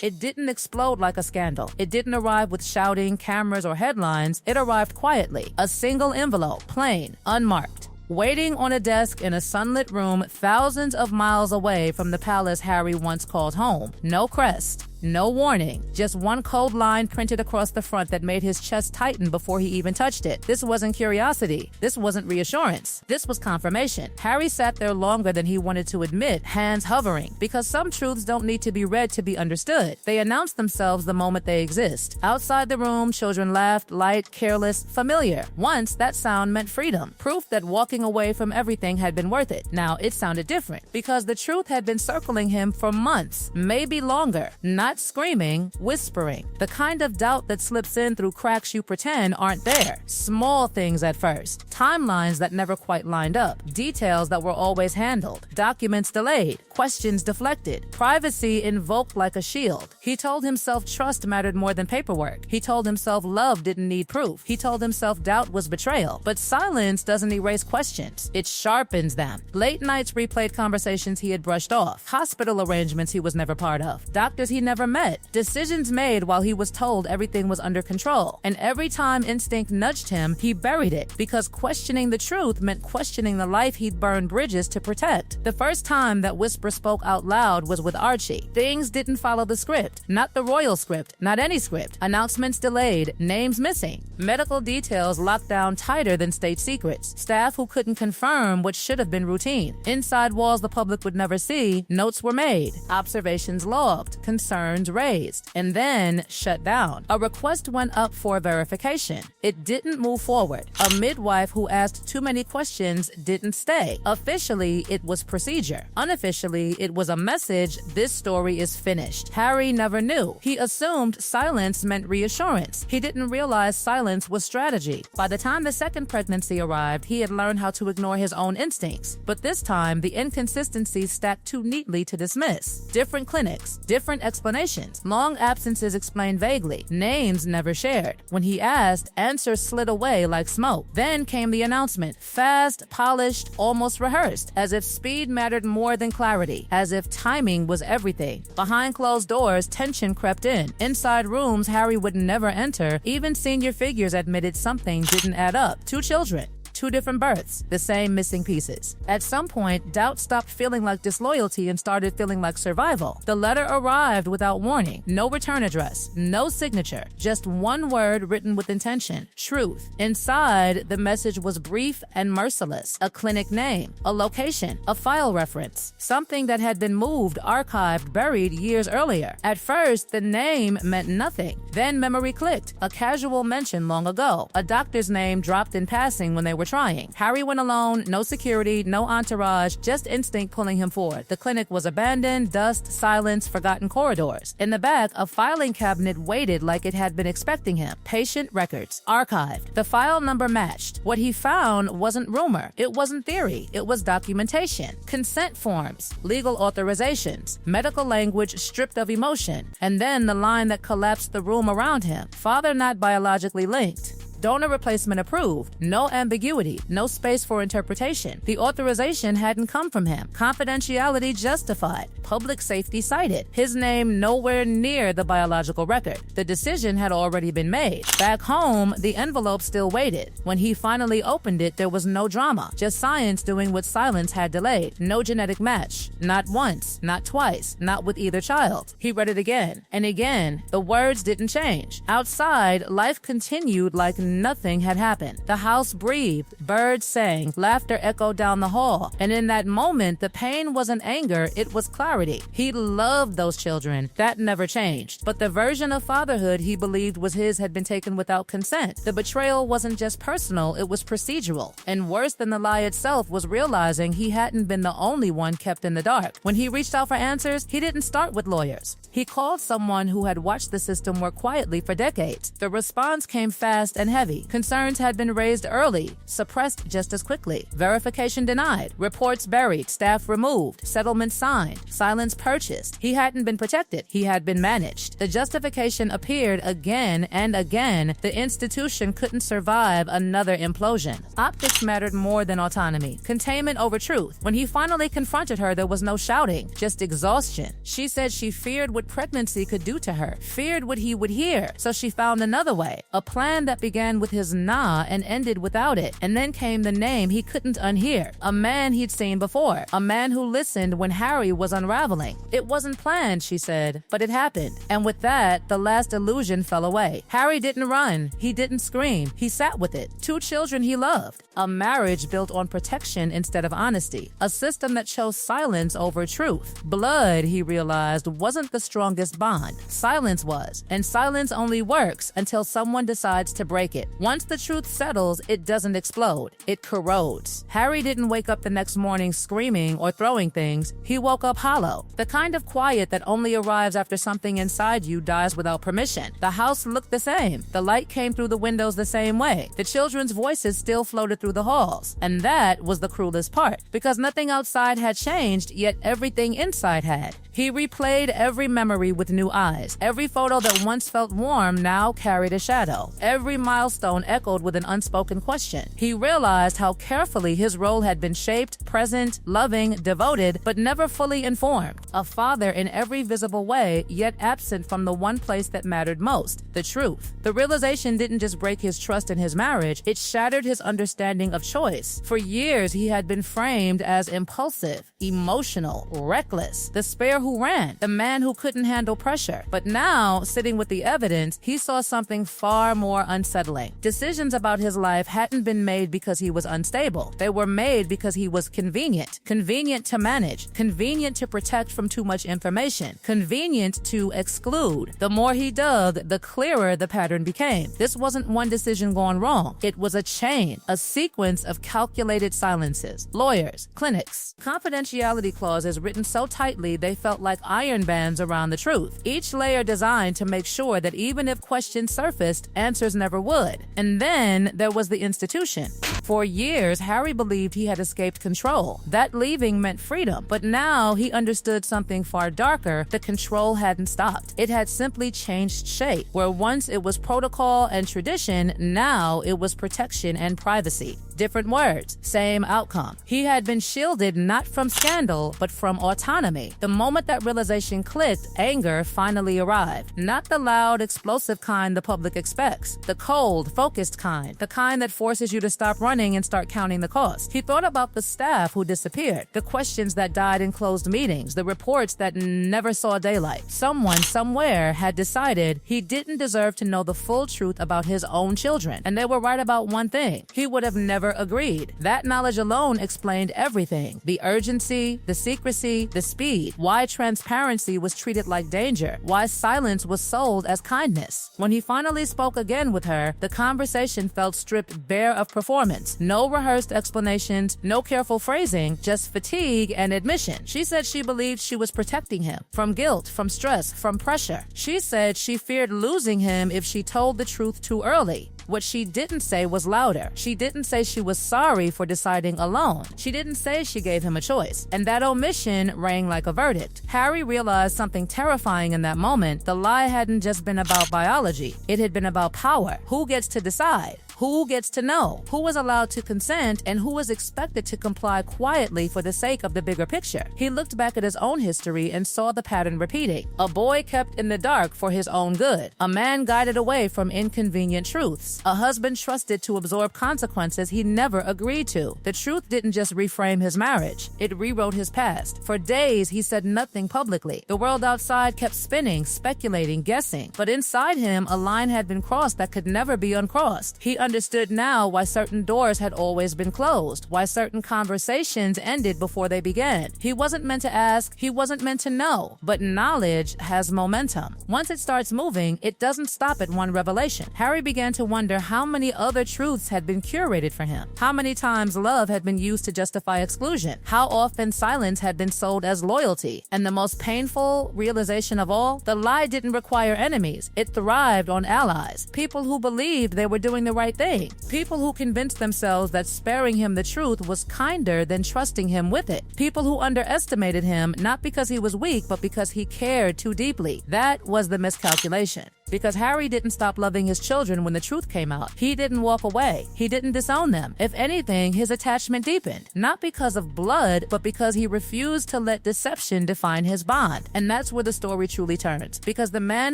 It didn't explode like a scandal. It didn't arrive with shouting, cameras, or headlines. It arrived quietly. A single envelope, plain, unmarked, waiting on a desk in a sunlit room thousands of miles away from the palace Harry once called home. No crest. No warning, just one cold line printed across the front that made his chest tighten before he even touched it. This wasn't curiosity. This wasn't reassurance. This was confirmation. Harry sat there longer than he wanted to admit, hands hovering, because some truths don't need to be read to be understood. They announce themselves the moment they exist. Outside the room, children laughed, light, careless, familiar. Once, that sound meant freedom, proof that walking away from everything had been worth it. Now, it sounded different, because the truth had been circling him for months, maybe longer. Not screaming, whispering. The kind of doubt that slips in through cracks you pretend aren't there. Small things at first. Timelines that never quite lined up. Details that were always handled. Documents delayed. Questions deflected. Privacy invoked like a shield. He told himself trust mattered more than paperwork. He told himself love didn't need proof. He told himself doubt was betrayal. But silence doesn't erase questions. It sharpens them. Late nights replayed conversations he had brushed off. Hospital arrangements he was never part of. Doctors he never met. Decisions made while he was told everything was under control. And every time instinct nudged him, he buried it, because questioning the truth meant questioning the life he'd burned bridges to protect. The first time that whisper spoke out loud was with Archie. Things didn't follow the script. Not the royal script. Not any script. Announcements delayed. Names missing. Medical details locked down tighter than state secrets. Staff who couldn't confirm what should have been routine. Inside walls the public would never see. Notes were made. Observations logged. Concerns raised, and then shut down. A request went up for verification. It didn't move forward. A midwife who asked too many questions didn't stay. Officially, it was procedure. Unofficially, it was a message: this story is finished. Harry never knew. He assumed silence meant reassurance. He didn't realize silence was strategy. By the time the second pregnancy arrived, he had learned how to ignore his own instincts. But this time, the inconsistencies stacked too neatly to dismiss. Different clinics, different explanations. Long absences explained vaguely. Names never shared. When he asked, answers slid away like smoke. Then came the announcement. Fast, polished, almost rehearsed. As if speed mattered more than clarity. As if timing was everything. Behind closed doors, tension crept in. Inside rooms Harry would never enter. Even senior figures admitted something didn't add up. 2 children. 2 different births, the same missing pieces. At some point, doubt stopped feeling like disloyalty and started feeling like survival. The letter arrived without warning. No return address, no signature, just one word written with intention: truth. Inside, the message was brief and merciless. A clinic name, a location, a file reference, something that had been moved, archived, buried years earlier. At first, the name meant nothing. Then memory clicked. A casual mention long ago. A doctor's name dropped in passing when they were trying. Harry went alone, no security, no entourage, just instinct pulling him forward. The clinic was abandoned, dust, silence, forgotten corridors. In the back, a filing cabinet waited like it had been expecting him. Patient records, archived. The file number matched. What he found wasn't rumor. It wasn't theory. It was documentation. Consent forms, legal authorizations, medical language stripped of emotion. And then the line that collapsed the room around him. Father not biologically linked. Donor replacement approved. No ambiguity. No space for interpretation. The authorization hadn't come from him. Confidentiality justified. Public safety cited. His name nowhere near the biological record. The decision had already been made. Back home, the envelope still waited. When he finally opened it, there was no drama. Just science doing what silence had delayed. No genetic match. Not once. Not twice. Not with either child. He read it again and again. The words didn't change. Outside, life continued like nothing had happened. The house breathed, birds sang, laughter echoed down the hall. And in that moment, the pain wasn't anger, it was clarity. He loved those children. That never changed. But the version of fatherhood he believed was his had been taken without consent. The betrayal wasn't just personal, it was procedural. And worse than the lie itself was realizing he hadn't been the only one kept in the dark. When he reached out for answers, he didn't start with lawyers. He called someone who had watched the system work quietly for decades. The response came fast and heavy. heavy. Concerns had been raised early, suppressed just as quickly. Verification denied, reports buried, staff removed, settlement signed, silence purchased. He hadn't been protected. He had been managed. The justification appeared again and again. The institution couldn't survive another implosion. Optics mattered more than autonomy. Containment over truth. When he finally confronted her, there was no shouting, just exhaustion. She said she feared what pregnancy could do to her, feared what he would hear, so she found another way, a plan that began with his nah and ended without it. And then came the name he couldn't unhear, a man he'd seen before, a man who listened when Harry was unraveling. It wasn't planned, she said, but it happened. And with that, the last illusion fell away. Harry didn't run. He didn't scream. He sat with it. 2 children he loved. A marriage built on protection instead of honesty. A system that chose silence over truth. Blood, he realized, wasn't the strongest bond. Silence was. And silence only works until someone decides to break it. Once the truth settles, it doesn't explode. It corrodes. Harry didn't wake up the next morning screaming or throwing things. He woke up hollow. The kind of quiet that only arrives after something inside you dies without permission. The house looked the same. The light came through the windows the same way. The children's voices still floated through the halls. And that was the cruelest part, because nothing outside had changed, yet everything inside had. He replayed every memory with new eyes. Every photo that once felt warm now carried a shadow. Every milestone echoed with an unspoken question. He realized how carefully his role had been shaped, present, loving, devoted, but never fully informed. A father in every visible way, yet absent from the one place that mattered most, the truth. The realization didn't just break his trust in his marriage, it shattered his understanding of choice. For years, he had been framed as impulsive, emotional, reckless, the spare who ran, the man who couldn't handle pressure. But now, sitting with the evidence, he saw something far more unsettling. Decisions about his life hadn't been made because he was unstable. They were made because he was convenient. Convenient to manage. Convenient to protect from too much information. Convenient to exclude. The more he dug, the clearer the pattern became. This wasn't one decision gone wrong. It was a chain, a sequence of calculated silences. Lawyers, clinics, confidentiality clauses written so tightly they felt like iron bands around the truth. Each layer designed to make sure that even if questions surfaced, answers never would. And then there was the institution. For years, Harry believed he had escaped control. That leaving meant freedom. But now he understood something far darker. The control hadn't stopped. It had simply changed shape. Where once it was protocol and tradition, now it was protection and privacy. Different words, same outcome. He had been shielded not from scandal, but from autonomy. The moment that realization clicked, anger finally arrived. Not the loud, explosive kind the public expects. The cold, focused kind. The kind that forces you to stop running and start counting the cost. He thought about the staff who disappeared. The questions that died in closed meetings. The reports that never saw daylight. Someone, somewhere, had decided he didn't deserve to know the full truth about his own children. And they were right about one thing. He would have never agreed. That knowledge alone explained everything. The urgency, the secrecy, the speed. Why transparency was treated like danger. Why silence was sold as kindness. When he finally spoke again with her, the conversation felt stripped bare of performance. No rehearsed explanations, no careful phrasing, just fatigue and admission. She said she believed she was protecting him from guilt, from stress, from pressure. She said she feared losing him if she told the truth too early. What she didn't say was louder. She didn't say she was sorry for deciding alone. She didn't say she gave him a choice. And that omission rang like a verdict. Harry realized something terrifying in that moment. The lie hadn't just been about biology. It had been about power. Who gets to decide? Who gets to know? Who was allowed to consent and who was expected to comply quietly for the sake of the bigger picture? He looked back at his own history and saw the pattern repeating. A boy kept in the dark for his own good. A man guided away from inconvenient truths. A husband trusted to absorb consequences he never agreed to. The truth didn't just reframe his marriage. It rewrote his past. For days, he said nothing publicly. The world outside kept spinning, speculating, guessing. But inside him, a line had been crossed that could never be uncrossed. He understood now why certain doors had always been closed, why certain conversations ended before they began. He wasn't meant to ask, he wasn't meant to know, but knowledge has momentum. Once it starts moving, it doesn't stop at one revelation. Harry began to wonder how many other truths had been curated for him, how many times love had been used to justify exclusion, how often silence had been sold as loyalty, and the most painful realization of all, the lie didn't require enemies. It thrived on allies, people who believed they were doing the right thing. thing. People who convinced themselves that sparing him the truth was kinder than trusting him with it. People who underestimated him not because he was weak, but because he cared too deeply. That was the miscalculation. Because Harry didn't stop loving his children when the truth came out. He didn't walk away. He didn't disown them. If anything, his attachment deepened. Not because of blood, but because he refused to let deception define his bond. And that's where the story truly turns. Because the man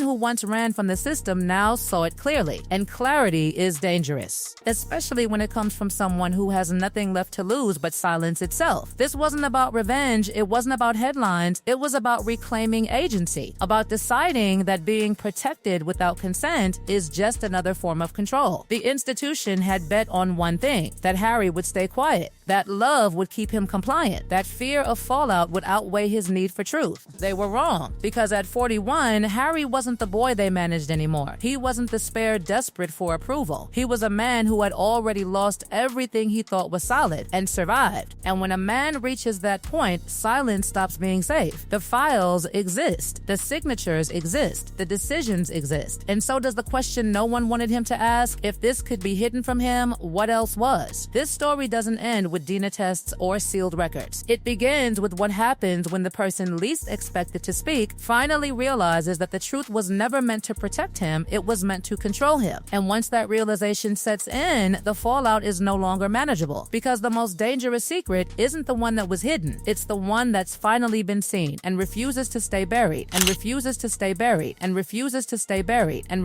who once ran from the system now saw it clearly. And clarity is dangerous. Especially when it comes from someone who has nothing left to lose but silence itself. This wasn't about revenge. It wasn't about headlines. It was about reclaiming agency. About deciding that being protected without consent is just another form of control. The institution had bet on one thing, that Harry would stay quiet, that love would keep him compliant, that fear of fallout would outweigh his need for truth. They were wrong, because at 41, Harry wasn't the boy they managed anymore. He wasn't the spare desperate for approval. He was a man who had already lost everything he thought was solid and survived. And when a man reaches that point, silence stops being safe. The files exist, the signatures exist, the decisions exist. And so does the question no one wanted him to ask: if this could be hidden from him, what else was? This story doesn't end with DNA tests or sealed records. It begins with what happens when the person least expected to speak finally realizes that the truth was never meant to protect him, it was meant to control him. And once that realization sets in, the fallout is no longer manageable. Because the most dangerous secret isn't the one that was hidden, it's the one that's finally been seen and refuses to stay buried, and refuses to stay buried, and refuses to stay buried, and